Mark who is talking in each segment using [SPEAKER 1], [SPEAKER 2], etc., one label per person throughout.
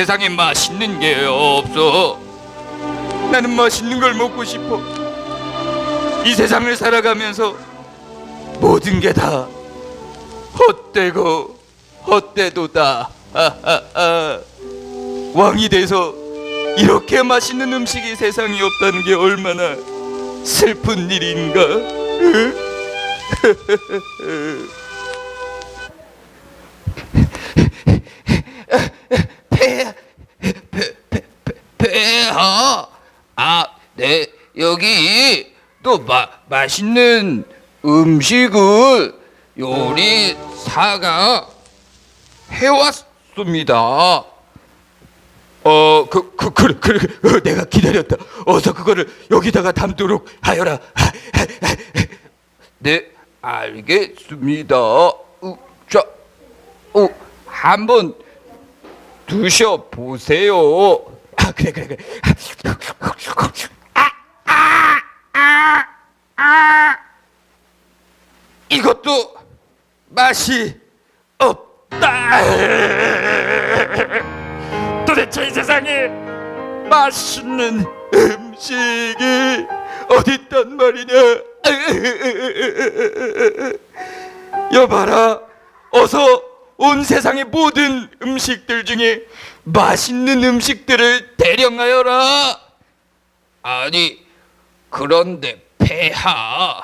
[SPEAKER 1] 세상에 맛있는 게 없어. 나는 맛있는 걸 먹고 싶어. 이 세상을 살아가면서 모든 게 다 헛되고 헛되도다. 왕이 돼서 이렇게 맛있는 음식이 세상에 없다는 게 얼마나 슬픈 일인가. 폐하, 네, 여기 또 맛있는 음식을 요리사가 해왔습니다. 그래, 내가 기다렸다. 어서 그거를 여기다가 담도록 하여라. 네, 알겠습니다. 자, 한번 드셔보세요. 그래. 이것도 맛이 없다. 도대체 이 세상에 맛있는 음식이 어딨단 말이냐. 여봐라, 어서 온 세상의 모든 음식들 중에 맛있는 음식들을 대령하여라. 아니, 그런데 폐하,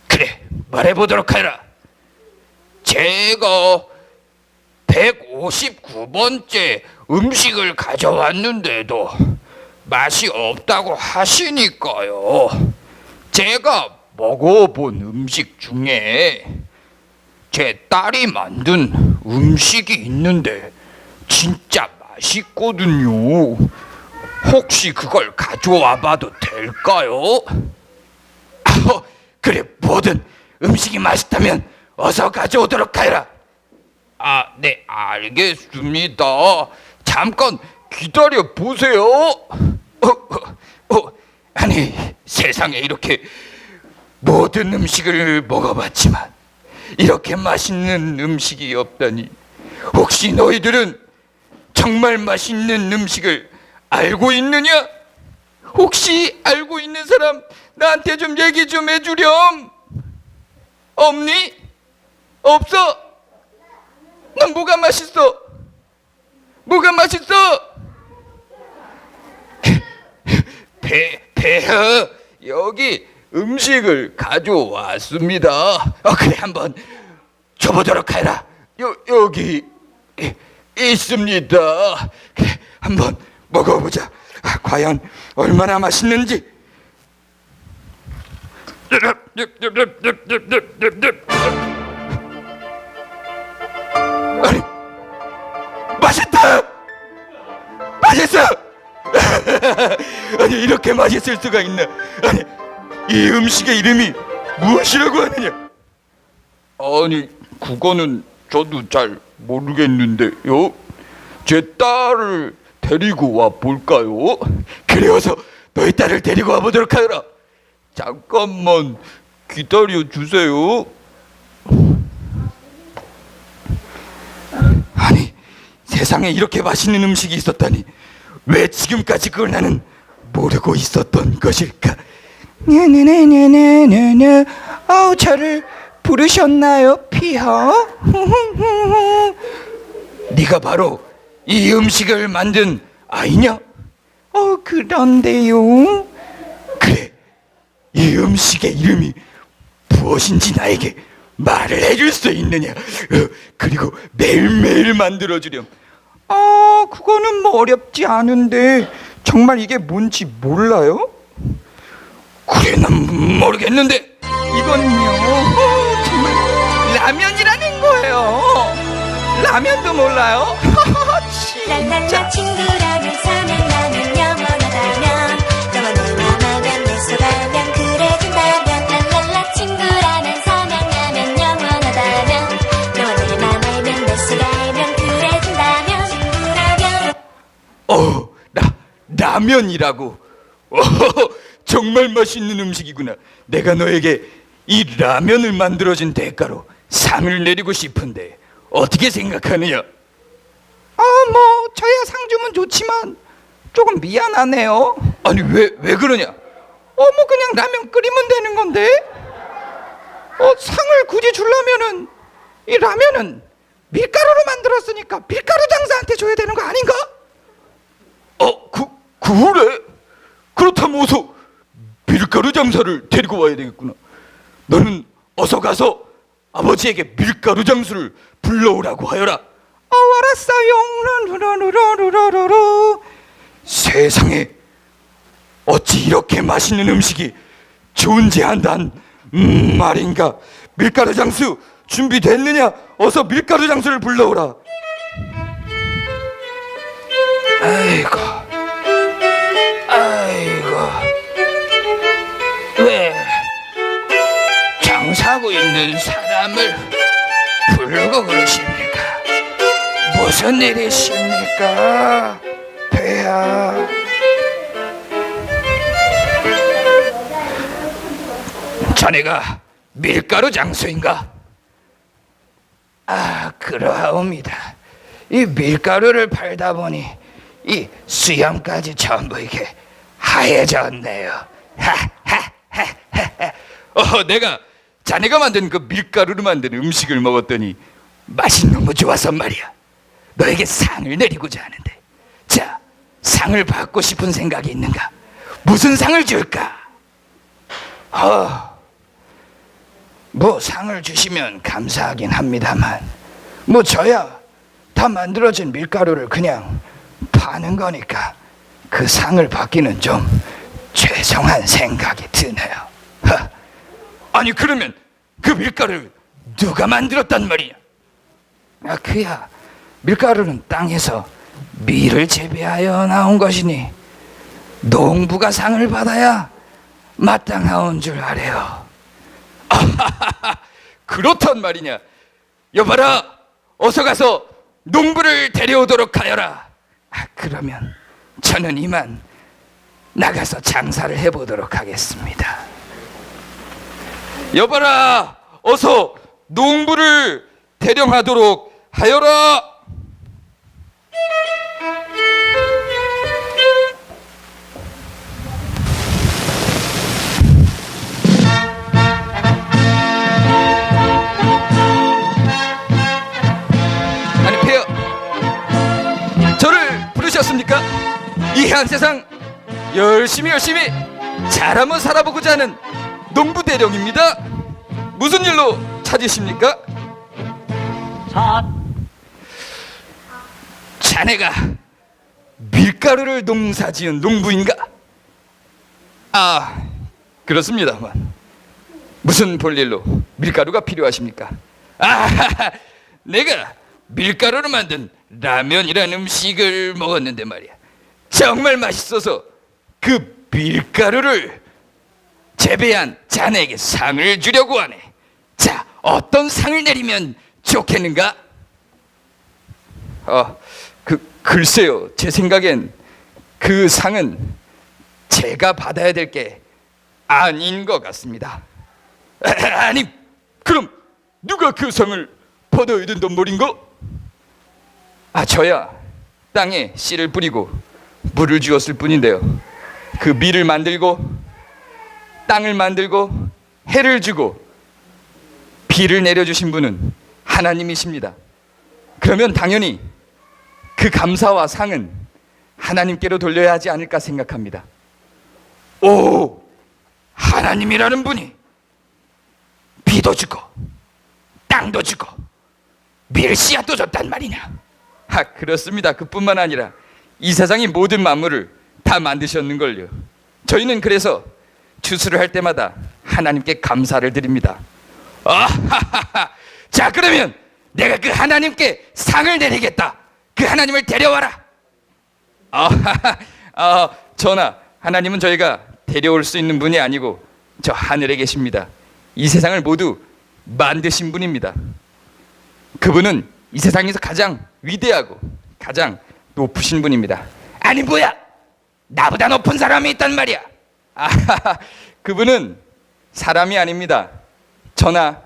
[SPEAKER 1] 그래, 말해보도록 하라. 제가 159번째 음식을 가져왔는데도 맛이 없다고 하시니까요. 제가 먹어본 음식 중에 제 딸이 만든 음식이 있는데 진짜 맛있거든요. 혹시 그걸 가져와 봐도 될까요? 그래, 뭐든 음식이 맛있다면 어서 가져오도록 하라. 네, 알겠습니다. 잠깐 기다려 보세요. 아니, 세상에 이렇게 모든 음식을 먹어봤지만 이렇게 맛있는 음식이 없다니. 혹시 너희들은 정말 맛있는 음식을 알고 있느냐? 혹시 알고 있는 사람 나한테 좀 얘기 좀 해주렴. 없니? 없어? 넌 뭐가 맛있어? 뭐가 맛있어? 폐하, 여기 음식을 가져왔습니다. 그래, 한번 줘보도록 해라. 여기 있습니다. 그래, 한번 먹어보자. 과연 얼마나 맛있는지. 아니, 맛있다. 맛있어. 아니, 이렇게 맛있을 수가 있나. 아니, 이 음식의 이름이 무엇이라고 하느냐? 아니, 그거는 저도 잘 모르겠는데요. 제 딸을 데리고 와 볼까요? 그래, 어서 너희 딸을 데리고 와 보도록 하라. 잠깐만 기다려 주세요. 아니, 세상에 이렇게 맛있는 음식이 있었다니 왜 지금까지 그걸 나는 모르고 있었던 것일까?
[SPEAKER 2] 네네네네네네. 저를 부르셨나요, 피하?
[SPEAKER 1] 네가 바로 이 음식을 만든 아이냐?
[SPEAKER 2] 그런데요.
[SPEAKER 1] 그래, 이 음식의 이름이 무엇인지 나에게 말을 해줄 수 있느냐? 그리고 매일매일 만들어주렴.
[SPEAKER 2] 그거는 뭐 어렵지 않은데 정말 이게 뭔지 몰라요?
[SPEAKER 1] 그래, 난 모르겠는데.
[SPEAKER 2] 이건요, 정말 라면이라는 거예요. 라면도 몰라요?
[SPEAKER 3] 랄랄라 친구라면 사면 영원하다면 영원히 남아면 내 속아면 그래준다면 랄랄라 친구라면 사면 영원하다면 영원히 남아면 내 속아면 그래준다면 친구라면
[SPEAKER 1] 라면이라고. 정말 맛있는 음식이구나. 내가 너에게 이 라면을 만들어준 대가로 상을 내리고 싶은데 어떻게 생각하느냐?
[SPEAKER 2] 뭐 저야 상 주면 좋지만 조금 미안하네요.
[SPEAKER 1] 아니 왜 그러냐?
[SPEAKER 2] 뭐 그냥 라면 끓이면 되는 건데. 상을 굳이 주려면은 이 라면은 밀가루로 만들었으니까 밀가루 장사한테 줘야 되는 거 아닌가?
[SPEAKER 1] 그래? 그렇다면 어서 밀가루 장사를 데리고 와야 되겠구나. 너는 어서 가서 아버지에게 밀가루 장수를 불러오라고 하여라.
[SPEAKER 2] 알았어요. 루루루루루루루.
[SPEAKER 1] 세상에 어찌 이렇게 맛있는 음식이 존재한단 말인가. 밀가루 장수 준비됐느냐? 어서 밀가루 장수를 불러오라.
[SPEAKER 2] 아이고 왜 장사하고 있는 사람을 부르고 그러십니까? 무슨 일이십니까? 배야. 자네가 밀가루 장수인가? 그러하옵니다. 이 밀가루를 팔다 보니 이 수염까지 전부 이게 하얘졌네요.
[SPEAKER 1] 내가 자네가 만든 그 밀가루로 만든 음식을 먹었더니 맛이 너무 좋아서 말이야. 너에게 상을 내리고자 하는데, 자, 상을 받고 싶은 생각이 있는가? 무슨 상을 줄까?
[SPEAKER 2] 뭐 상을 주시면 감사하긴 합니다만 뭐 저야 다 만들어진 밀가루를 그냥 파는 거니까 그 상을 받기는 좀 죄송한 생각이 드네요.
[SPEAKER 1] 아니 그러면 그 밀가루를 누가 만들었단 말이야?
[SPEAKER 2] 그야 밀가루는 땅에서 밀을 재배하여 나온 것이니 농부가 상을 받아야 마땅하온 줄 아래요.
[SPEAKER 1] 그렇단 말이냐? 여봐라, 어서 가서 농부를 데려오도록 하여라.
[SPEAKER 2] 그러면 저는 이만 나가서 장사를 해보도록 하겠습니다.
[SPEAKER 1] 여봐라, 어서 농부를 대령하도록 하여라. 아니 폐하, 저를 부르셨습니까? 이 한 세상 열심히 잘 한번 살아보고자 하는 농부 대령입니다. 무슨 일로 찾으십니까? 자네가 밀가루를 농사지은 농부인가? 그렇습니다만 무슨 볼일로 밀가루가 필요하십니까? 내가 밀가루로 만든 라면이라는 음식을 먹었는데 말이야, 정말 맛있어서 그 밀가루를 재배한 자네에게 상을 주려고 하네. 자, 어떤 상을 내리면 좋겠는가? 글쎄요, 제 생각엔 그 상은 제가 받아야 될 게 아닌 것 같습니다. 아니, 그럼 누가 그 상을 받아야 된단 말인가? 저야 땅에 씨를 뿌리고 물을 주었을 뿐인데요, 그 밀을 만들고 땅을 만들고 해를 주고 비를 내려주신 분은 하나님이십니다. 그러면 당연히 그 감사와 상은 하나님께로 돌려야 하지 않을까 생각합니다. 오, 하나님이라는 분이 비도 주고 땅도 주고 밀씨앗도 줬단 말이냐? 그렇습니다. 그뿐만 아니라 이 세상의 모든 만물을 다 만드셨는걸요. 저희는 그래서 추수를 할 때마다 하나님께 감사를 드립니다. 자, 그러면 내가 그 하나님께 상을 내리겠다. 그 하나님을 데려와라. 전하, 하나님은 저희가 데려올 수 있는 분이 아니고 저 하늘에 계십니다. 이 세상을 모두 만드신 분입니다. 그분은 이 세상에서 가장 위대하고 가장 높으신 분입니다. 아니 뭐야, 나보다 높은 사람이 있단 말이야. 그분은 사람이 아닙니다. 저나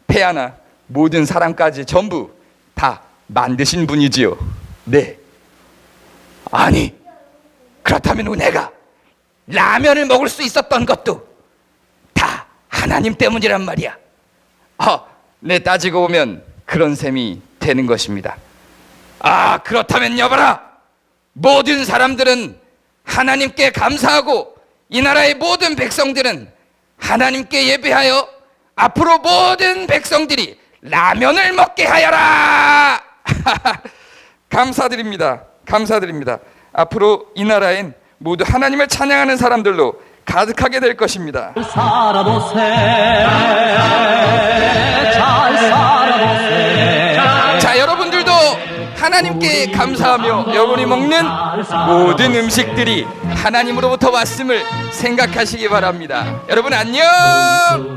[SPEAKER 1] 폐하나 모든 사람까지 전부 다 만드신 분이지요. 네.
[SPEAKER 2] 아니, 그렇다면 내가 라면을 먹을 수 있었던 것도 다 하나님 때문이란 말이야.
[SPEAKER 1] 네, 따지고 보면 그런 셈이 되는 것입니다.
[SPEAKER 2] 그렇다면 여봐라, 모든 사람들은 하나님께 감사하고 이 나라의 모든 백성들은 하나님께 예배하여 앞으로 모든 백성들이 라면을 먹게 하여라.
[SPEAKER 1] 감사드립니다. 감사드립니다. 앞으로 이 나라엔 모두 하나님을 찬양하는 사람들로 가득하게 될 것입니다.
[SPEAKER 4] 살아보세 잘 살아보세.
[SPEAKER 1] 자, 여러분들도 하나님께 감사하며 여러분이 먹는 모든 음식들이 하나님으로부터 왔음을 생각하시기 바랍니다. 여러분 안녕.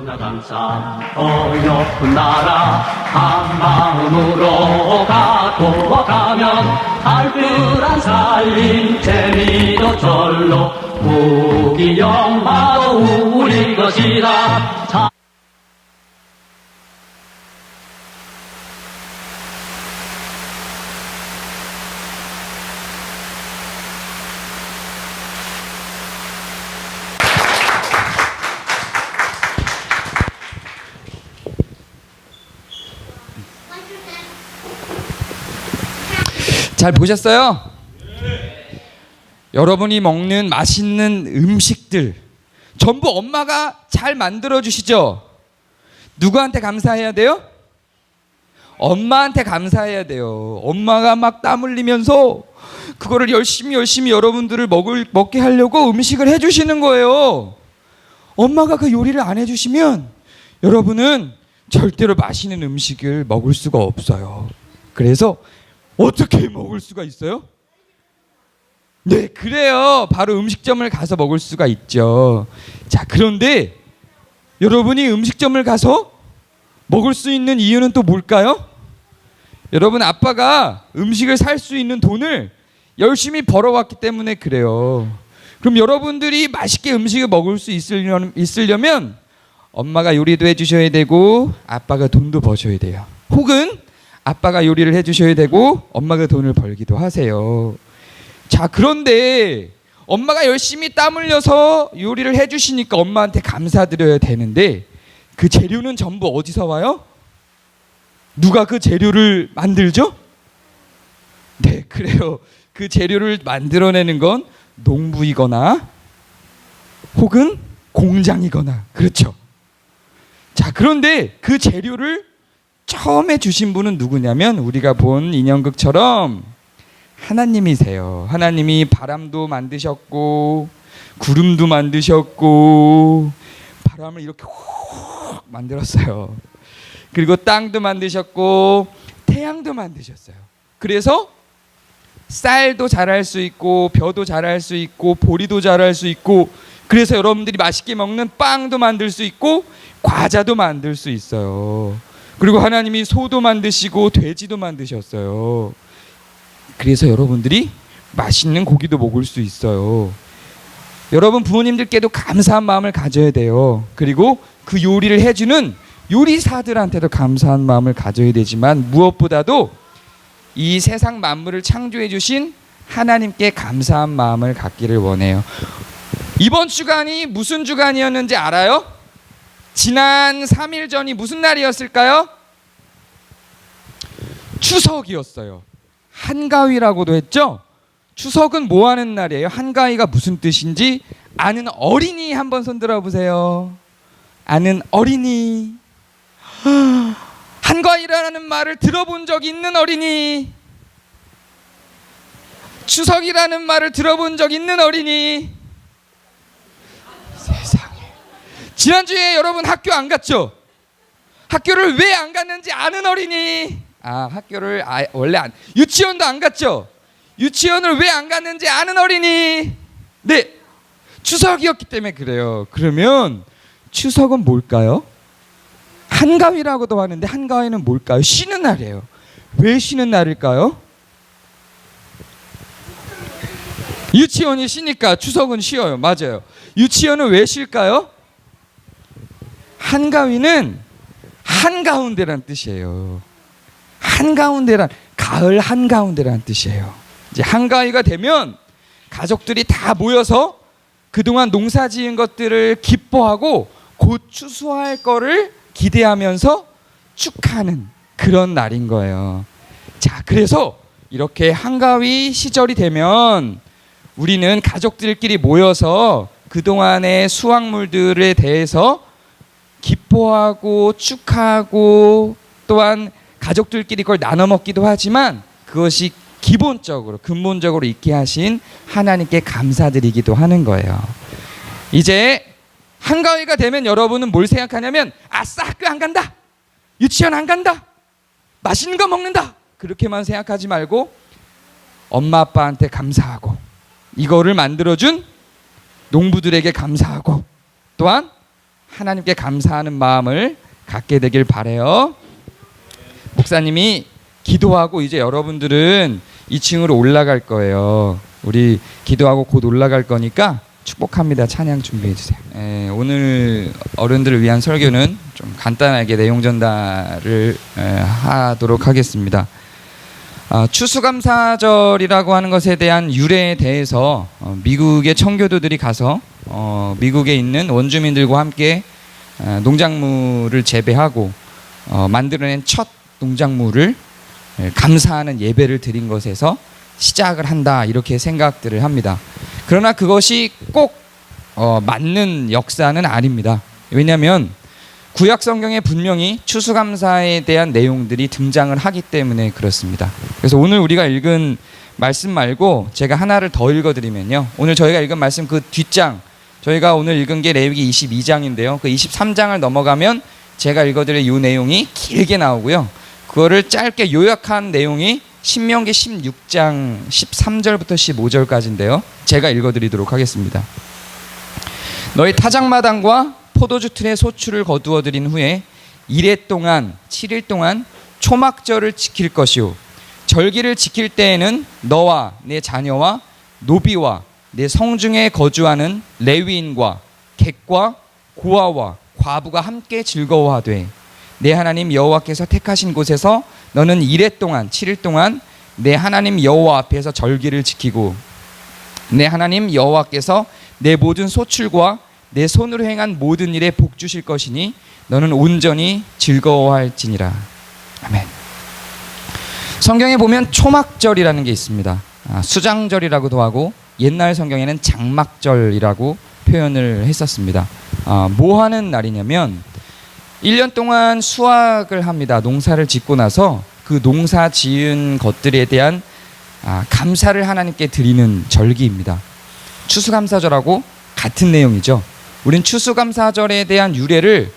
[SPEAKER 4] 감사 어여쁜 나라 한 마음으로 가고가면 알뜰한 살림 재미도 절로 복이 영마도 우리 것이라.
[SPEAKER 2] 잘 보셨어요? 여러분이 먹는 맛있는 음식들 전부 엄마가 잘 만들어 주시죠? 누구한테 감사해야 돼요? 엄마한테 감사해야 돼요. 엄마가 막 땀 흘리면서 그거를 열심히 여러분들을 먹게 하려고 음식을 해주시는 거예요. 엄마가 그 요리를 안 해주시면 여러분은 절대로 맛있는 음식을 먹을 수가 없어요. 그래서 어떻게 먹을 수가 있어요? 네, 그래요. 바로 음식점을 가서 먹을 수가 있죠. 자, 그런데 여러분이 음식점을 가서 먹을 수 있는 이유는 또 뭘까요? 여러분, 아빠가 음식을 살 수 있는 돈을 열심히 벌어왔기 때문에 그래요. 그럼 여러분들이 맛있게 음식을 먹을 수 있으려면 엄마가 요리도 해주셔야 되고 아빠가 돈도 버셔야 돼요. 혹은 아빠가 요리를 해주셔야 되고 엄마가 돈을 벌기도 하세요. 자, 그런데 엄마가 열심히 땀 흘려서 요리를 해주시니까 엄마한테 감사드려야 되는데 그 재료는 전부 어디서 와요? 누가 그 재료를 만들죠? 네, 그래요. 그 재료를 만들어내는 건 농부이거나 혹은 공장이거나 그렇죠. 자, 그런데 그 재료를 처음에 주신 분은 누구냐면 우리가 본 인형극처럼 하나님이세요. 하나님이 바람도 만드셨고 구름도 만드셨고 바람을 이렇게 훅 만들었어요. 그리고 땅도 만드셨고 태양도 만드셨어요. 그래서 쌀도 자랄 수 있고 벼도 자랄 수 있고 보리도 자랄 수 있고 그래서 여러분들이 맛있게 먹는 빵도 만들 수 있고 과자도 만들 수 있어요. 그리고 하나님이 소도 만드시고 돼지도 만드셨어요. 그래서 여러분들이 맛있는 고기도 먹을 수 있어요. 여러분 부모님들께도 감사한 마음을 가져야 돼요. 그리고 그 요리를 해주는 요리사들한테도 감사한 마음을 가져야 되지만 무엇보다도 이 세상 만물을 창조해 주신 하나님께 감사한 마음을 갖기를 원해요. 이번 주간이 무슨 주간이었는지 알아요? 지난 3일 전이 무슨 날이었을까요? 추석이었어요. 한가위라고도 했죠? 추석은 뭐 하는 날이에요? 한가위가 무슨 뜻인지 아는 어린이 한번 손 들어보세요. 아는 어린이. 한가위라는 말을 들어본 적 있는 어린이. 추석이라는 말을 들어본 적 있는 어린이. 세상에. 지난주에 여러분 학교 안 갔죠? 학교를 왜 안 갔는지 아는 어린이. 학교를 원래 유치원도 안 갔죠? 유치원을 왜 안 갔는지 아는 어린이. 네, 추석이었기 때문에 그래요. 그러면 추석은 뭘까요? 한가위라고도 하는데 한가위는 뭘까요? 쉬는 날이에요. 왜 쉬는 날일까요? 유치원이 쉬니까 추석은 쉬어요. 맞아요. 유치원은 왜 쉴까요? 한가위는 한가운데란 뜻이에요. 한가운데란 가을 한가운데라는 뜻이에요. 이제 한가위가 되면 가족들이 다 모여서 그동안 농사 지은 것들을 기뻐하고 곧 추수할 거를 기대하면서 축하하는 그런 날인 거예요. 자, 그래서 이렇게 한가위 시절이 되면 우리는 가족들끼리 모여서 그동안의 수확물들에 대해서 기뻐하고 축하하고 또한 가족들끼리 그걸 나눠 먹기도 하지만 그것이 기본적으로 근본적으로 있게 하신 하나님께 감사드리기도 하는 거예요. 이제 한가위가 되면 여러분은 뭘 생각하냐면 아싸 학교 안 간다, 유치원 안 간다, 맛있는 거 먹는다, 그렇게만 생각하지 말고 엄마 아빠한테 감사하고 이거를 만들어준 농부들에게 감사하고 또한 하나님께 감사하는 마음을 갖게 되길 바라요. 목사님이 기도하고 이제 여러분들은 2층으로 올라갈 거예요. 우리 기도하고 곧 올라갈 거니까 축복합니다. 찬양 준비해 주세요. 오늘 어른들을 위한 설교는 좀 간단하게 내용 전달을 하도록 하겠습니다. 추수감사절이라고 하는 것에 대한 유래에 대해서 미국의 청교도들이 가서 미국에 있는 원주민들과 함께 농작물을 재배하고 만들어낸 첫 농작물을 감사하는 예배를 드린 것에서 시작을 한다, 이렇게 생각들을 합니다. 그러나 그것이 꼭 맞는 역사는 아닙니다. 왜냐하면 구약 성경에 분명히 추수감사에 대한 내용들이 등장을 하기 때문에 그렇습니다. 그래서 오늘 우리가 읽은 말씀 말고 제가 하나를 더 읽어드리면요, 오늘 저희가 읽은 말씀 그 뒷장, 저희가 오늘 읽은 게 레위기 22장인데요 그 23장을 넘어가면 제가 읽어드릴 이 내용이 길게 나오고요, 그거를 짧게 요약한 내용이 신명기 16장 13절부터 15절까지인데요 제가 읽어드리도록 하겠습니다. 너희 타작마당과 포도주 틀에 소출을 거두어 들인 후에 1회 동안 7일 동안 초막절을 지킬 것이요, 절기를 지킬 때에는 너와 내 자녀와 노비와 내 성중에 거주하는 레위인과 객과 고아와 과부가 함께 즐거워하되 내 하나님 여호와께서 택하신 곳에서 너는 1회 동안 7일 동안 내 하나님 여호와 앞에서 절기를 지키고 내 하나님 여호와께서 내 모든 소출과 내 손으로 행한 모든 일에 복 주실 것이니 너는 온전히 즐거워할지니라. 아멘. 성경에 보면 초막절이라는 게 있습니다. 수장절이라고도 하고 옛날 성경에는 장막절이라고 표현을 했었습니다. 뭐 하는 날이냐면 1년 동안 수확을 합니다. 농사를 짓고 나서 그 농사 지은 것들에 대한 감사를 하나님께 드리는 절기입니다. 추수감사절하고 같은 내용이죠. 우린 추수감사절에 대한 유래를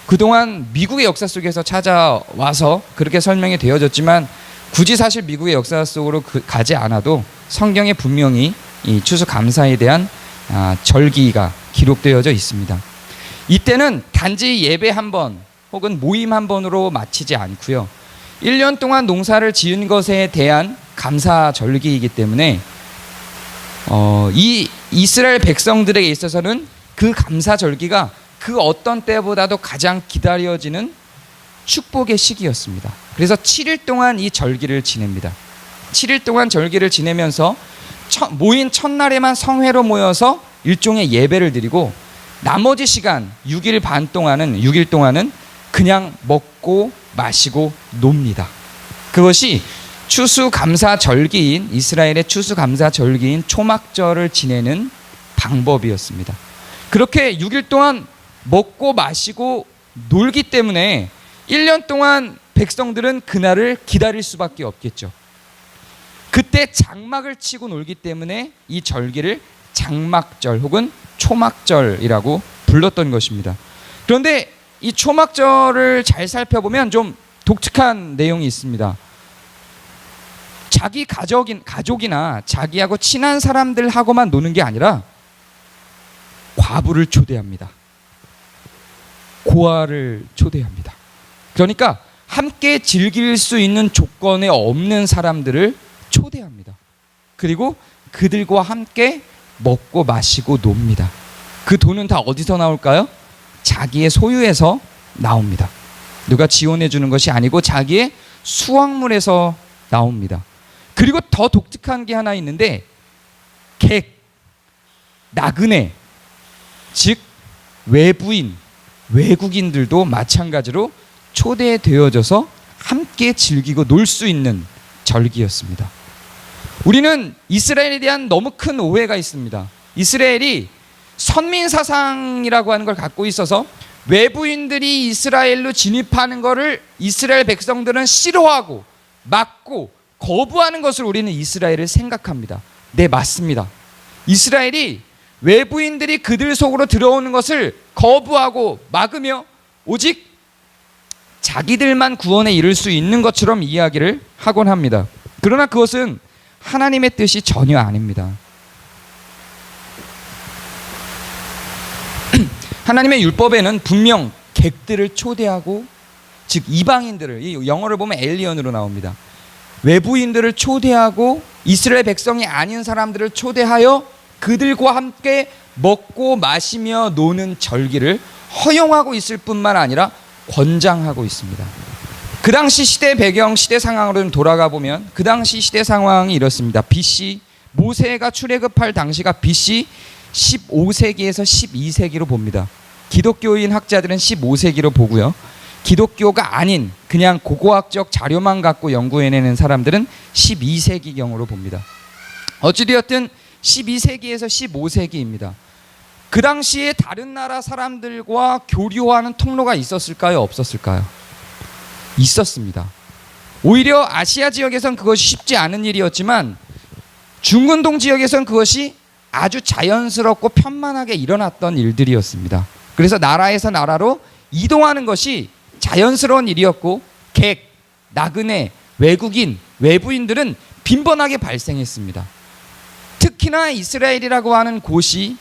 [SPEAKER 2] 그동안 미국의 역사 속에서 찾아와서 그렇게 설명이 되어졌지만 굳이 사실 미국의 역사 속으로 가지 않아도 성경에 분명히 이 추수감사에 대한 절기가 기록되어져 있습니다. 이때는 단지 예배 한 번 혹은 모임 한 번으로 마치지 않고요, 1년 동안 농사를 지은 것에 대한 감사 절기이기 때문에 이 이스라엘 백성들에게 있어서는 그 감사 절기가 그 어떤 때보다도 가장 기다려지는 축복의 시기였습니다. 그래서 7일 동안 이 절기를 지냅니다. 7일 동안 절기를 지내면서 모인 첫날에만 성회로 모여서 일종의 예배를 드리고 나머지 시간 6일 동안은 그냥 먹고 마시고 놉니다. 그것이 추수감사절기인 이스라엘의 추수감사절기인 초막절을 지내는 방법이었습니다. 그렇게 6일 동안 먹고 마시고 놀기 때문에 1년 동안 백성들은 그날을 기다릴 수밖에 없겠죠. 그때 장막을 치고 놀기 때문에 이 절기를 장막절 혹은 초막절이라고 불렀던 것입니다. 그런데 이 초막절을 잘 살펴보면 좀 독특한 내용이 있습니다. 자기 가족이나 자기하고 친한 사람들하고만 노는 게 아니라 과부를 초대합니다. 고아를 초대합니다. 그러니까 함께 즐길 수 있는 조건에 없는 사람들을 초대합니다. 그리고 그들과 함께 먹고 마시고 놉니다. 그 돈은 다 어디서 나올까요? 자기의 소유에서 나옵니다. 누가 지원해 주는 것이 아니고 자기의 수확물에서 나옵니다. 그리고 더 독특한 게 하나 있는데 객, 나그네, 즉 외부인, 외국인들도 마찬가지로 초대되어져서 함께 즐기고 놀 수 있는 절기였습니다. 우리는 이스라엘에 대한 너무 큰 오해가 있습니다. 이스라엘이 선민 사상이라고 하는 걸 갖고 있어서 외부인들이 이스라엘로 진입하는 것을 이스라엘 백성들은 싫어하고 막고 거부하는 것을 우리는 이스라엘을 생각합니다. 네, 맞습니다. 이스라엘이 외부인들이 그들 속으로 들어오는 것을 거부하고 막으며 오직 자기들만 구원에 이를 수 있는 것처럼 이야기를 하곤 합니다. 그러나 그것은 하나님의 뜻이 전혀 아닙니다. 하나님의 율법에는 분명 객들을 초대하고, 즉 이방인들을, 이 영어를 보면 엘리언으로 나옵니다. 외부인들을 초대하고 이스라엘 백성이 아닌 사람들을 초대하여 그들과 함께 먹고 마시며 노는 절기를 허용하고 있을 뿐만 아니라 권장하고 있습니다. 그 당시 시대 배경, 시대 상황으로 좀 돌아가 보면 그 당시 시대 상황이 이렇습니다. BC, 모세가 출애굽할 당시가 BC 15세기에서 12세기로 봅니다. 기독교인 학자들은 15세기로 보고요. 기독교가 아닌 그냥 고고학적 자료만 갖고 연구해내는 사람들은 12세기경으로 봅니다. 어찌되었든 12세기에서 15세기입니다. 그 당시에 다른 나라 사람들과 교류하는 통로가 있었을까요? 없었을까요? 있었습니다. 오히려 아시아 지역에선 그것이 쉽지 않은 일이었지만 중근동 지역에선 그것이 아주 자연스럽고 편만하게 일어났던 일들이었습니다. 그래서 나라에서 나라로 이동하는 것이 자연스러운 일이었고 객, 나그네, 외국인, 외부인들은 빈번하게 발생했습니다. 특히나 이스라엘이라고 하는 곳이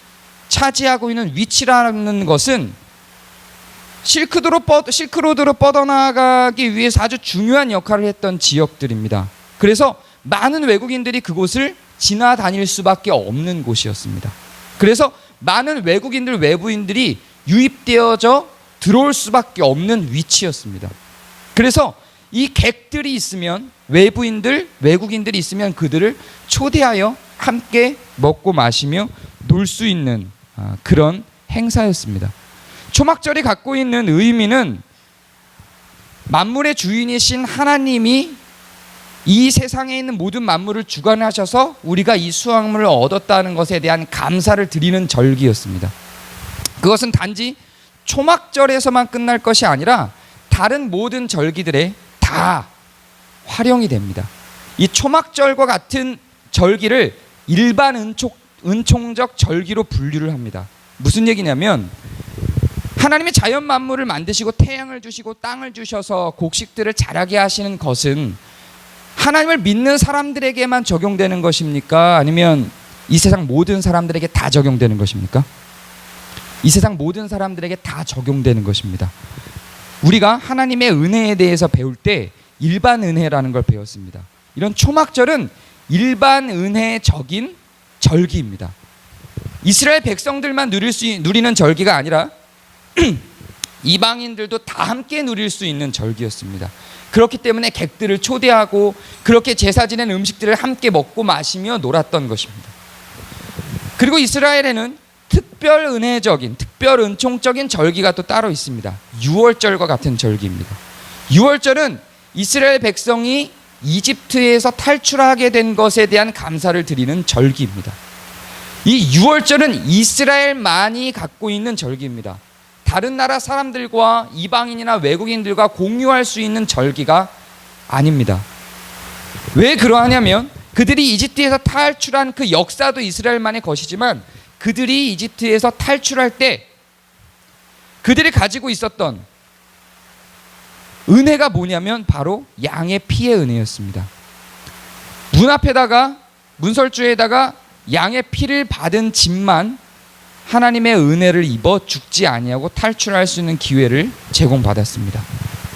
[SPEAKER 2] 차지하고 있는 위치라는 것은 실크로드로 뻗어나가기 위해서 아주 중요한 역할을 했던 지역들입니다. 그래서 많은 외국인들이 그곳을 지나다닐 수밖에 없는 곳이었습니다. 그래서 많은 외국인들, 외부인들이 유입되어져 들어올 수밖에 없는 위치였습니다. 그래서 이 객들이 있으면, 외부인들, 외국인들이 있으면 그들을 초대하여 함께 먹고 마시며 놀 수 있는 그런 행사였습니다. 초막절이 갖고 있는 의미는 만물의 주인이신 하나님이 이 세상에 있는 모든 만물을 주관하셔서 우리가 이 수확물을 얻었다는 것에 대한 감사를 드리는 절기였습니다. 그것은 단지 초막절에서만 끝날 것이 아니라 다른 모든 절기들에 다 활용이 됩니다. 이 초막절과 같은 절기를 일반 은총적 절기로 분류를 합니다. 무슨 얘기냐면 하나님이 자연 만물을 만드시고 태양을 주시고 땅을 주셔서 곡식들을 자라게 하시는 것은 하나님을 믿는 사람들에게만 적용되는 것입니까? 아니면 이 세상 모든 사람들에게 다 적용되는 것입니까? 이 세상 모든 사람들에게 다 적용되는 것입니다. 우리가 하나님의 은혜에 대해서 배울 때 일반 은혜라는 걸 배웠습니다. 이런 초막절은 일반 은혜적인 절기입니다. 이스라엘 백성들만 누리는 절기가 아니라 이방인들도 다 함께 누릴 수 있는 절기였습니다. 그렇기 때문에 객들을 초대하고 그렇게 제사 지낸 음식들을 함께 먹고 마시며 놀았던 것입니다. 그리고 이스라엘에는 특별 은혜적인, 특별 은총적인 절기가 또 따로 있습니다. 유월절과 같은 절기입니다. 유월절은 이스라엘 백성이 이집트에서 탈출하게 된 것에 대한 감사를 드리는 절기입니다. 이 유월절은 이스라엘만이 갖고 있는 절기입니다. 다른 나라 사람들과 이방인이나 외국인들과 공유할 수 있는 절기가 아닙니다. 왜 그러하냐면 그들이 이집트에서 탈출한 그 역사도 이스라엘만의 것이지만 그들이 이집트에서 탈출할 때 그들이 가지고 있었던 은혜가 뭐냐면 바로 양의 피의 은혜였습니다. 문 앞에다가, 문설주에다가 양의 피를 받은 집만 하나님의 은혜를 입어 죽지 아니하고 탈출할 수 있는 기회를 제공받았습니다.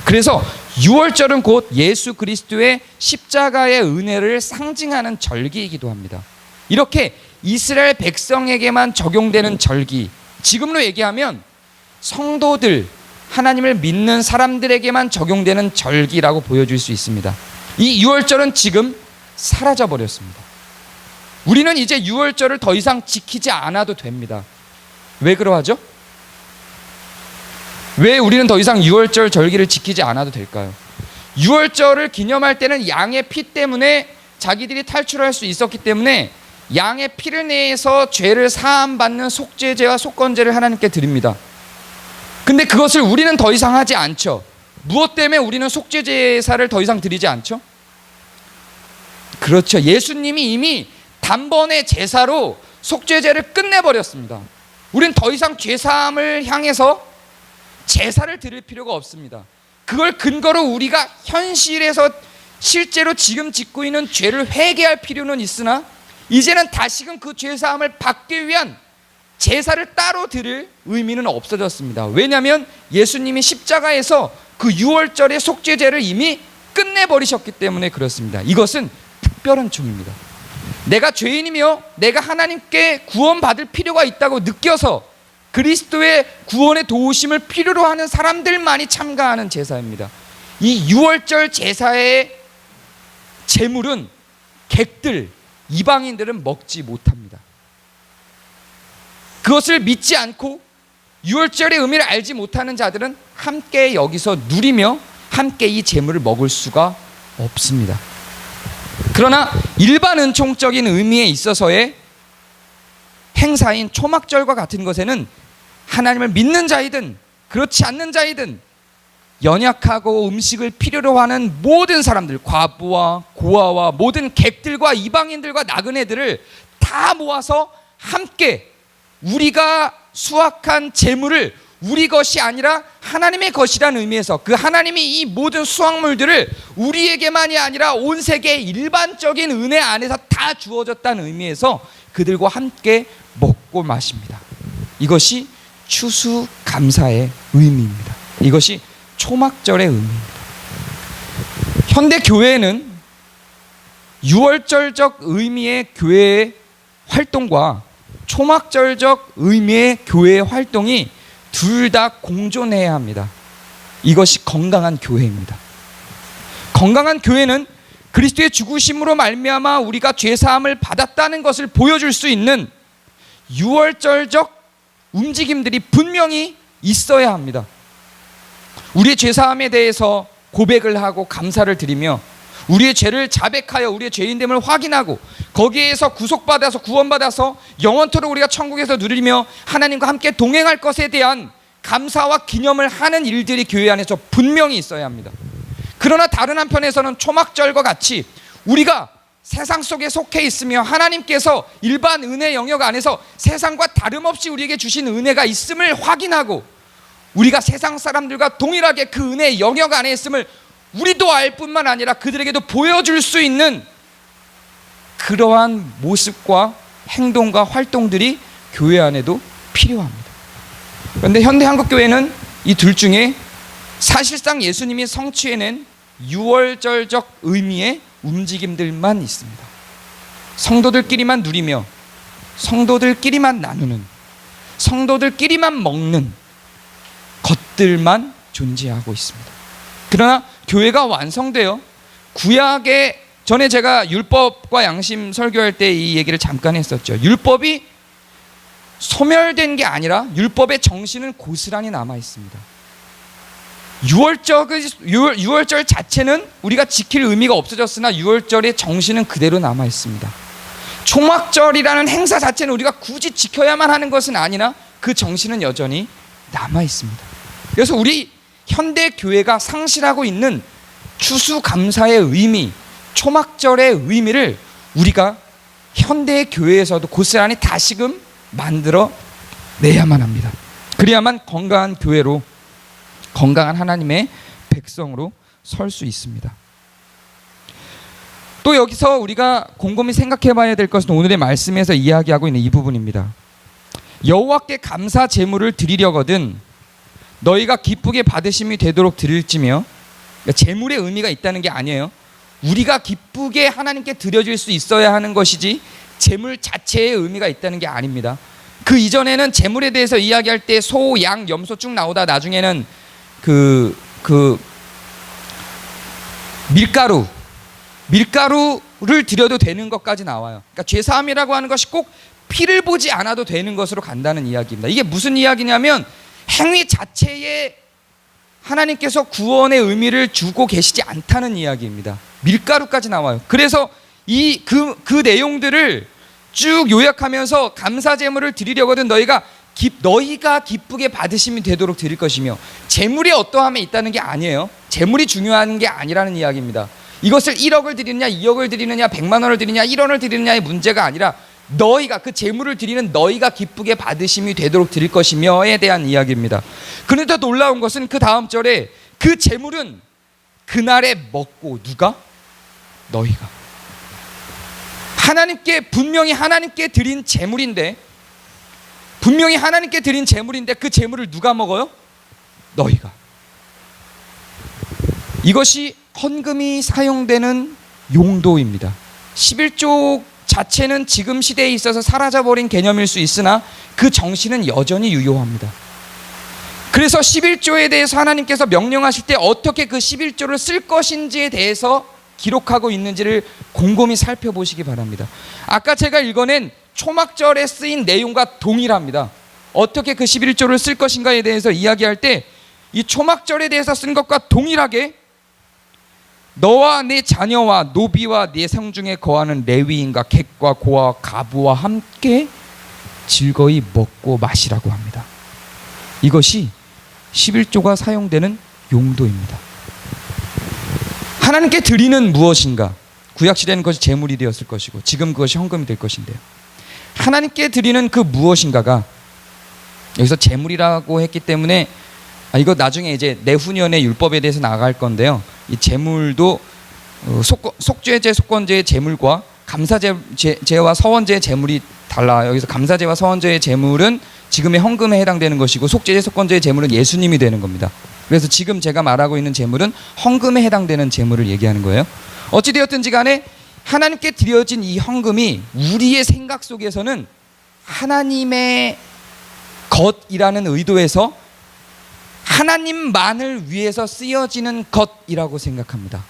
[SPEAKER 2] 그래서 유월절은 곧 예수 그리스도의 십자가의 은혜를 상징하는 절기이기도 합니다. 이렇게 이스라엘 백성에게만 적용되는 절기, 지금으로 얘기하면 성도들, 하나님을 믿는 사람들에게만 적용되는 절기라고 보여줄 수 있습니다. 이 유월절은 지금 사라져 버렸습니다. 우리는 이제 유월절을 더 이상 지키지 않아도 됩니다. 왜 그러하죠? 왜 우리는 더 이상 유월절 절기를 지키지 않아도 될까요? 유월절을 기념할 때는 양의 피 때문에 자기들이 탈출할 수 있었기 때문에 양의 피를 내서 죄를 사함받는 속죄제와 속건제를 하나님께 드립니다. 근데 그것을 우리는 더 이상 하지 않죠. 무엇 때문에 우리는 속죄제사를 더 이상 드리지 않죠? 그렇죠. 예수님이 이미 단번에 제사로 속죄제를 끝내버렸습니다. 우리는 더 이상 죄사함을 향해서 제사를 드릴 필요가 없습니다. 그걸 근거로 우리가 현실에서 실제로 지금 짓고 있는 죄를 회개할 필요는 있으나 이제는 다시금 그 죄사함을 받기 위한 제사를 따로 드릴 의미는 없어졌습니다. 왜냐하면 예수님이 십자가에서 그 유월절의 속죄제를 이미 끝내버리셨기 때문에 그렇습니다. 이것은 특별한 춤입니다. 내가 죄인이며 내가 하나님께 구원받을 필요가 있다고 느껴서 그리스도의 구원의 도우심을 필요로 하는 사람들만이 참가하는 제사입니다. 이 유월절 제사의 제물은 객들, 이방인들은 먹지 못합니다. 그것을 믿지 않고 유월절의 의미를 알지 못하는 자들은 함께 여기서 누리며 함께 이 제물을 먹을 수가 없습니다. 그러나 일반 은총적인 의미에 있어서의 행사인 초막절과 같은 것에는 하나님을 믿는 자이든 그렇지 않는 자이든 연약하고 음식을 필요로 하는 모든 사람들, 과부와 고아와 모든 객들과 이방인들과 나그네들을 다 모아서 함께 우리가 수확한 재물을 우리 것이 아니라 하나님의 것이라는 의미에서 그 하나님이 이 모든 수확물들을 우리에게만이 아니라 온 세계의 일반적인 은혜 안에서 다 주어졌다는 의미에서 그들과 함께 먹고 마십니다. 이것이 추수감사의 의미입니다. 이것이 초막절의 의미입니다. 현대 교회는 유월절적 의미의 교회의 활동과 초막절적 의미의 교회의 활동이 둘 다 공존해야 합니다. 이것이 건강한 교회입니다. 건강한 교회는 그리스도의 죽으심으로 말미암아 우리가 죄사함을 받았다는 것을 보여줄 수 있는 유월절적 움직임들이 분명히 있어야 합니다. 우리의 죄사함에 대해서 고백을 하고 감사를 드리며 우리의 죄를 자백하여 우리의 죄인됨을 확인하고 거기에서 구속받아서 구원받아서 영원토록 우리가 천국에서 누리며 하나님과 함께 동행할 것에 대한 감사와 기념을 하는 일들이 교회 안에서 분명히 있어야 합니다. 그러나 다른 한편에서는 초막절과 같이 우리가 세상 속에 속해 있으며 하나님께서 일반 은혜 영역 안에서 세상과 다름없이 우리에게 주신 은혜가 있음을 확인하고 우리가 세상 사람들과 동일하게 그 은혜의 영역 안에 있음을 우리도 알 뿐만 아니라 그들에게도 보여줄 수 있는 그러한 모습과 행동과 활동들이 교회 안에도 필요합니다. 그런데 현대 한국교회는 이 둘 중에 사실상 예수님이 성취해낸 유월절적 의미의 움직임들만 있습니다. 성도들끼리만 누리며 성도들끼리만 나누는 성도들끼리만 먹는 것들만 존재하고 있습니다. 그러나 교회가 완성되어 구약의 전에 제가 율법과 양심 설교할 때 이 얘기를 잠깐 했었죠. 율법이 소멸된 게 아니라 율법의 정신은 고스란히 남아 있습니다. 유월절 자체는 우리가 지킬 의미가 없어졌으나 유월절의 정신은 그대로 남아 있습니다. 초막절이라는 행사 자체는 우리가 굳이 지켜야만 하는 것은 아니나 그 정신은 여전히 남아 있습니다. 그래서 우리 현대 교회가 상실하고 있는 추수감사의 의미, 초막절의 의미를 우리가 현대 교회에서도 고스란히 다시금 만들어 내야만 합니다. 그래야만 건강한 교회로 건강한 하나님의 백성으로 설 수 있습니다. 또 여기서 우리가 곰곰이 생각해 봐야 될 것은 오늘의 말씀에서 이야기하고 있는 이 부분입니다. 여호와께 감사 제물을 드리려거든 너희가 기쁘게 받으심이 되도록 드릴지며, 그러니까 제물의 의미가 있다는 게 아니에요. 우리가 기쁘게 하나님께 드려질 수 있어야 하는 것이지 제물 자체의 의미가 있다는 게 아닙니다. 그 이전에는 제물에 대해서 이야기할 때 소, 양, 염소 쭉 나오다 나중에는 그 밀가루, 밀가루를 드려도 되는 것까지 나와요. 그러니까 죄사함이라고 하는 것이 꼭 피를 보지 않아도 되는 것으로 간다는 이야기입니다. 이게 무슨 이야기냐면 행위 자체에 하나님께서 구원의 의미를 주고 계시지 않다는 이야기입니다. 밀가루까지 나와요. 그래서 그 내용들을 쭉 요약하면서 감사 제물을 드리려거든 너희가 기쁘게 받으심이 되도록 드릴 것이며, 제물이 어떠함에 있다는 게 아니에요. 제물이 중요한 게 아니라는 이야기입니다. 이것을 1억을 드리느냐 2억을 드리느냐 100만 원을 드리느냐 1원을 드리느냐의 문제가 아니라 너희가 그 제물을 드리는 너희가 기쁘게 받으심이 되도록 드릴 것이며에 대한 이야기입니다. 그런데 더 놀라운 것은 그 다음 절에 그 제물은 그날에 먹고, 누가? 너희가. 분명히 하나님께 드린 제물인데 그 제물을 누가 먹어요? 너희가. 이것이 헌금이 사용되는 용도입니다. 11조 자체는 지금 시대에 있어서 사라져버린 개념일 수 있으나 그 정신은 여전히 유효합니다. 그래서 11조에 대해서 하나님께서 명령하실 때 어떻게 그 11조를 쓸 것인지에 대해서 기록하고 있는지를 곰곰이 살펴보시기 바랍니다. 아까 제가 읽어낸 초막절에 쓰인 내용과 동일합니다. 어떻게 그 11조를 쓸 것인가에 대해서 이야기할 때 이 초막절에 대해서 쓴 것과 동일하게 너와 네 자녀와 노비와 네 성중에 거하는 레위인과 객과 고아와 가부와 함께 즐거이 먹고 마시라고 합니다. 이것이 11조가 사용되는 용도입니다. 하나님께 드리는 무엇인가? 구약시대는 그것이 제물이 되었을 것이고 지금 그것이 헌금이 될 것인데요. 하나님께 드리는 그 무엇인가가, 여기서 제물이라고 했기 때문에 이거 나중에 이제 내후년에 율법에 대해서 나갈 건데요. 이 제물도 속죄제, 속건제의 제물과 감사제와 서원제의 제물이 달라요. 여기서 감사제와 서원제의 제물은 지금의 헌금에 해당되는 것이고 속죄제, 속건제의 제물은 예수님이 되는 겁니다. 그래서 지금 제가 말하고 있는 제물은 헌금에 해당되는 제물을 얘기하는 거예요. 어찌되었든지 간에 하나님께 드려진 이 헌금이 우리의 생각 속에서는 하나님의 것이라는 의도에서 하나님만을 위해서 쓰여지는 것이라고 생각합니다.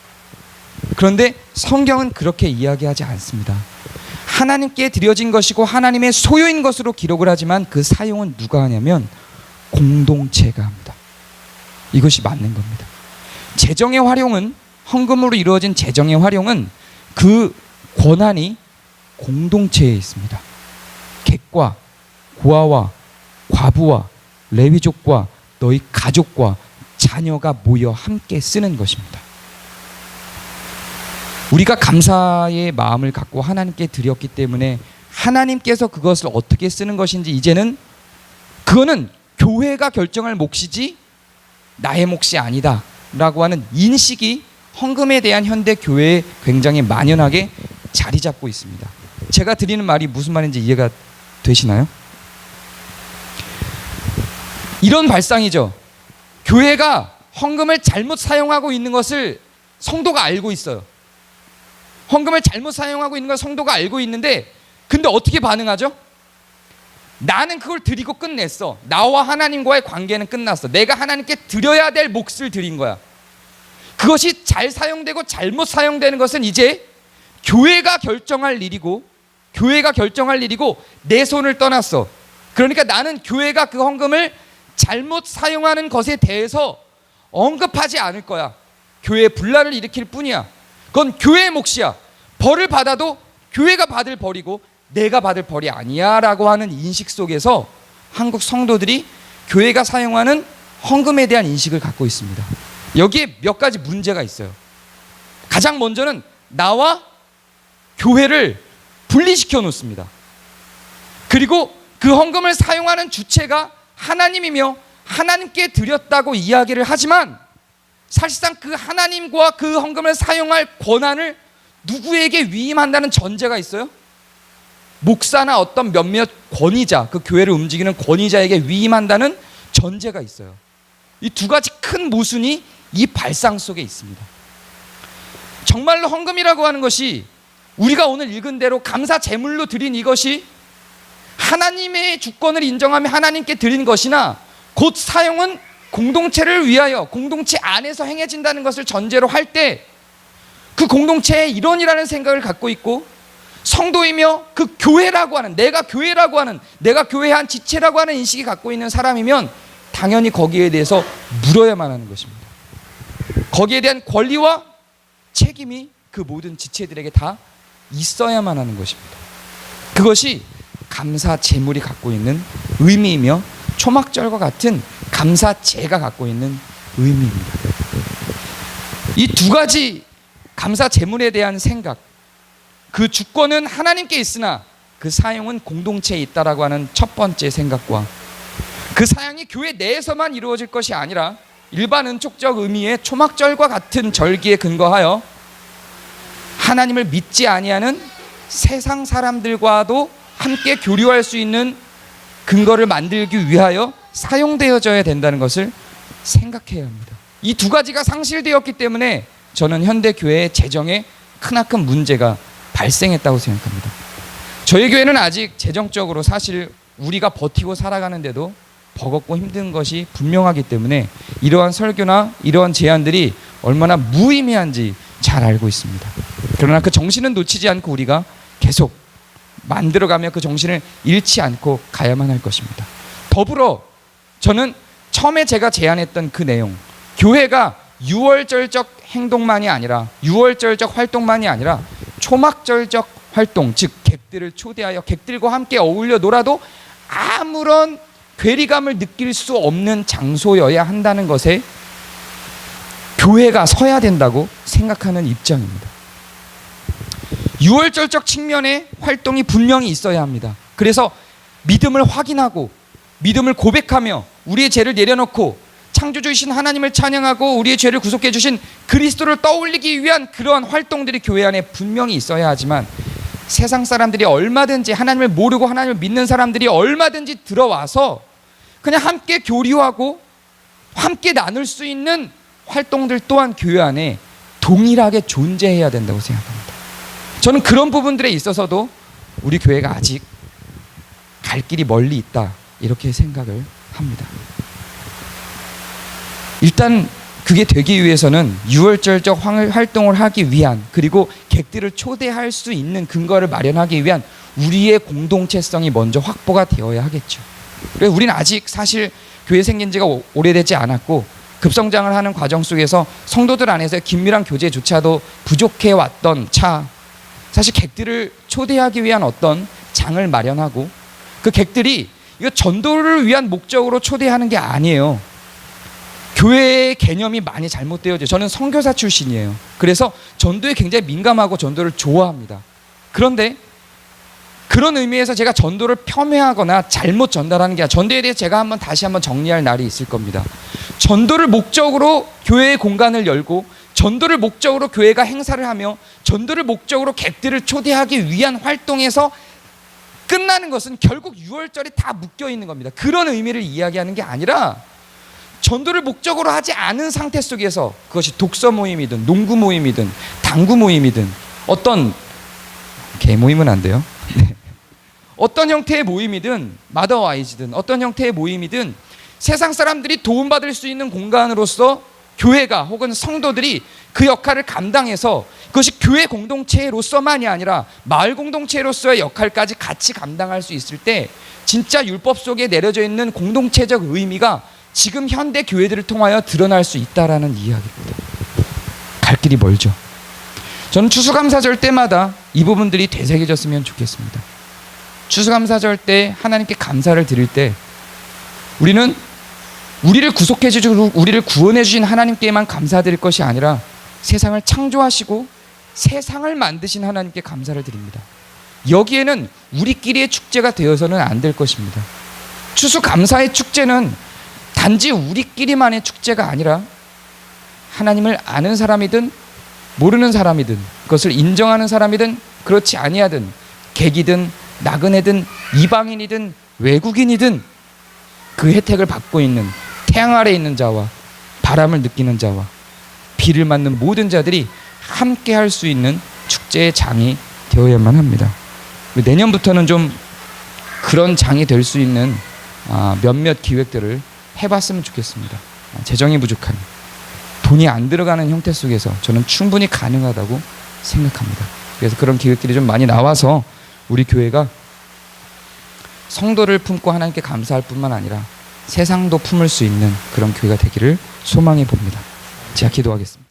[SPEAKER 2] 그런데 성경은 그렇게 이야기하지 않습니다. 하나님께 드려진 것이고 하나님의 소유인 것으로 기록을 하지만 그 사용은 누가 하냐면 공동체가 합니다. 이것이 맞는 겁니다. 재정의 활용은, 헌금으로 이루어진 재정의 활용은 그 권한이 공동체에 있습니다. 객과 고아와 과부와 레위족과 너희 가족과 자녀가 모여 함께 쓰는 것입니다. 우리가 감사의 마음을 갖고 하나님께 드렸기 때문에 하나님께서 그것을 어떻게 쓰는 것인지 이제는 그거는 교회가 결정할 몫이지 나의 몫이 아니다 라고 하는 인식이 헌금에 대한 현대 교회에 굉장히 만연하게 자리 잡고 있습니다. 제가 드리는 말이 무슨 말인지 이해가 되시나요? 이런 발상이죠. 교회가 헌금을 잘못 사용하고 있는 것을 성도가 알고 있어요. 헌금을 잘못 사용하고 있는 걸 성도가 알고 있는데 근데 어떻게 반응하죠? 나는 그걸 드리고 끝냈어. 나와 하나님과의 관계는 끝났어. 내가 하나님께 드려야 될 몫을 드린 거야. 그것이 잘 사용되고 잘못 사용되는 것은 이제 교회가 결정할 일이고 내 손을 떠났어. 그러니까 나는 교회가 그 헌금을 잘못 사용하는 것에 대해서 언급하지 않을 거야. 교회에 분란을 일으킬 뿐이야. 그건 교회의 몫이야. 벌을 받아도 교회가 받을 벌이고 내가 받을 벌이 아니야 라고 하는 인식 속에서 한국 성도들이 교회가 사용하는 헌금에 대한 인식을 갖고 있습니다. 여기에 몇 가지 문제가 있어요. 가장 먼저는 나와 교회를 분리시켜 놓습니다. 그리고 그 헌금을 사용하는 주체가 하나님이며 하나님께 드렸다고 이야기를 하지만 사실상 그 하나님과 그 헌금을 사용할 권한을 누구에게 위임한다는 전제가 있어요? 목사나 어떤 몇몇 권위자, 그 교회를 움직이는 권위자에게 위임한다는 전제가 있어요. 이 두 가지 큰 모순이 이 발상 속에 있습니다. 정말로 헌금이라고 하는 것이 우리가 오늘 읽은 대로 감사 제물로 드린 이것이 하나님의 주권을 인정하며 하나님께 드린 것이나 곧 사용은 공동체를 위하여 공동체 안에서 행해진다는 것을 전제로 할 때 그 공동체의 일원이라는 생각을 갖고 있고, 성도이며 그 교회라고 하는, 내가 교회라고 하는, 내가 교회의 한 지체라고 하는 인식이 갖고 있는 사람이면 당연히 거기에 대해서 물어야만 하는 것입니다. 거기에 대한 권리와 책임이 그 모든 지체들에게 다 있어야만 하는 것입니다. 그것이 감사 제물이 갖고 있는 의미이며 초막절과 같은 감사제가 갖고 있는 의미입니다. 이 두 가지 감사 제물에 대한 생각, 그 주권은 하나님께 있으나 그 사용은 공동체에 있다라고 하는 첫 번째 생각과, 그 사용이 교회 내에서만 이루어질 것이 아니라 일반 은촉적 의미의 초막절과 같은 절기에 근거하여 하나님을 믿지 아니하는 세상 사람들과도 함께 교류할 수 있는 근거를 만들기 위하여 사용되어져야 된다는 것을 생각해야 합니다. 이 두 가지가 상실되었기 때문에 저는 현대 교회의 재정에 크나큰 문제가 발생했다고 생각합니다. 저희 교회는 아직 재정적으로 사실 우리가 버티고 살아가는데도 버겁고 힘든 것이 분명하기 때문에 이러한 설교나 이러한 제안들이 얼마나 무의미한지 잘 알고 있습니다. 그러나 그 정신은 놓치지 않고 우리가 계속 만들어가며 그 정신을 잃지 않고 가야만 할 것입니다. 더불어 저는 처음에 제가 제안했던 그 내용, 교회가 유월절적 행동만이 아니라, 유월절적 활동만이 아니라 초막절적 활동, 즉 객들을 초대하여 객들과 함께 어울려 놀아도 아무런 괴리감을 느낄 수 없는 장소여야 한다는 것에 교회가 서야 된다고 생각하는 입장입니다. 유월절적 측면의 활동이 분명히 있어야 합니다. 그래서 믿음을 확인하고 믿음을 고백하며 우리의 죄를 내려놓고 창조주이신 하나님을 찬양하고 우리의 죄를 구속해 주신 그리스도를 떠올리기 위한 그러한 활동들이 교회 안에 분명히 있어야 하지만, 세상 사람들이 얼마든지, 하나님을 모르고 하나님을 믿는 사람들이 얼마든지 들어와서 그냥 함께 교류하고 함께 나눌 수 있는 활동들 또한 교회 안에 동일하게 존재해야 된다고 생각합니다. 저는 그런 부분들에 있어서도 우리 교회가 아직 갈 길이 멀리 있다, 이렇게 생각을 합니다. 일단 그게 되기 위해서는 유월절적 활동을 하기 위한, 그리고 객들을 초대할 수 있는 근거를 마련하기 위한 우리의 공동체성이 먼저 확보가 되어야 하겠죠. 그래서 우리는 아직 사실 교회 생긴 지가 오래되지 않았고 급성장을 하는 과정 속에서 성도들 안에서 긴밀한 교제조차도 부족해 왔던 차, 사실 객들을 초대하기 위한 어떤 장을 마련하고, 그 객들이 이거 전도를 위한 목적으로 초대하는 게 아니에요. 교회의 개념이 많이 잘못되어져. 저는 선교사 출신이에요. 그래서 전도에 굉장히 민감하고 전도를 좋아합니다. 그런데 그런 의미에서 제가 전도를 폄훼하거나 잘못 전달하는 게 아니라, 전도에 대해서 제가 다시 한번 정리할 날이 있을 겁니다. 전도를 목적으로 교회의 공간을 열고, 전도를 목적으로 교회가 행사를 하며, 전도를 목적으로 객들을 초대하기 위한 활동에서 끝나는 것은 결국 유월절에 다 묶여 있는 겁니다. 그런 의미를 이야기하는 게 아니라, 전도를 목적으로 하지 않은 상태 속에서, 그것이 독서 모임이든 농구 모임이든 당구 모임이든 어떤 개 모임은 안 돼요. 네. 어떤 형태의 모임이든 마더와이즈든 어떤 형태의 모임이든 세상 사람들이 도움받을 수 있는 공간으로서 교회가 혹은 성도들이 그 역할을 감당해서, 그것이 교회 공동체로서만이 아니라 마을 공동체로서의 역할까지 같이 감당할 수 있을 때 진짜 율법 속에 내려져 있는 공동체적 의미가 지금 현대 교회들을 통하여 드러날 수 있다라는 이야기입니다. 갈 길이 멀죠. 저는 추수감사절 때마다 이 부분들이 되새겨졌으면 좋겠습니다. 추수감사절 때 하나님께 감사를 드릴 때 우리는 우리를 구속해 주시고 우리를 구원해 주신 하나님께만 감사드릴 것이 아니라 세상을 창조하시고 세상을 만드신 하나님께 감사를 드립니다. 여기에는 우리끼리의 축제가 되어서는 안 될 것입니다. 추수감사의 축제는 단지 우리끼리만의 축제가 아니라 하나님을 아는 사람이든 모르는 사람이든, 그것을 인정하는 사람이든 그렇지 아니하든, 객이든 나그네든 이방인이든 외국인이든 그 혜택을 받고 있는 태양 아래 있는 자와 바람을 느끼는 자와 비를 맞는 모든 자들이 함께 할 수 있는 축제의 장이 되어야만 합니다. 내년부터는 좀 그런 장이 될 수 있는 몇몇 기획들을 해봤으면 좋겠습니다. 재정이 부족한, 돈이 안 들어가는 형태 속에서 저는 충분히 가능하다고 생각합니다. 그래서 그런 기획들이 좀 많이 나와서 우리 교회가 성도를 품고 하나님께 감사할 뿐만 아니라 세상도 품을 수 있는 그런 교회가 되기를 소망해 봅니다. 제가 기도하겠습니다.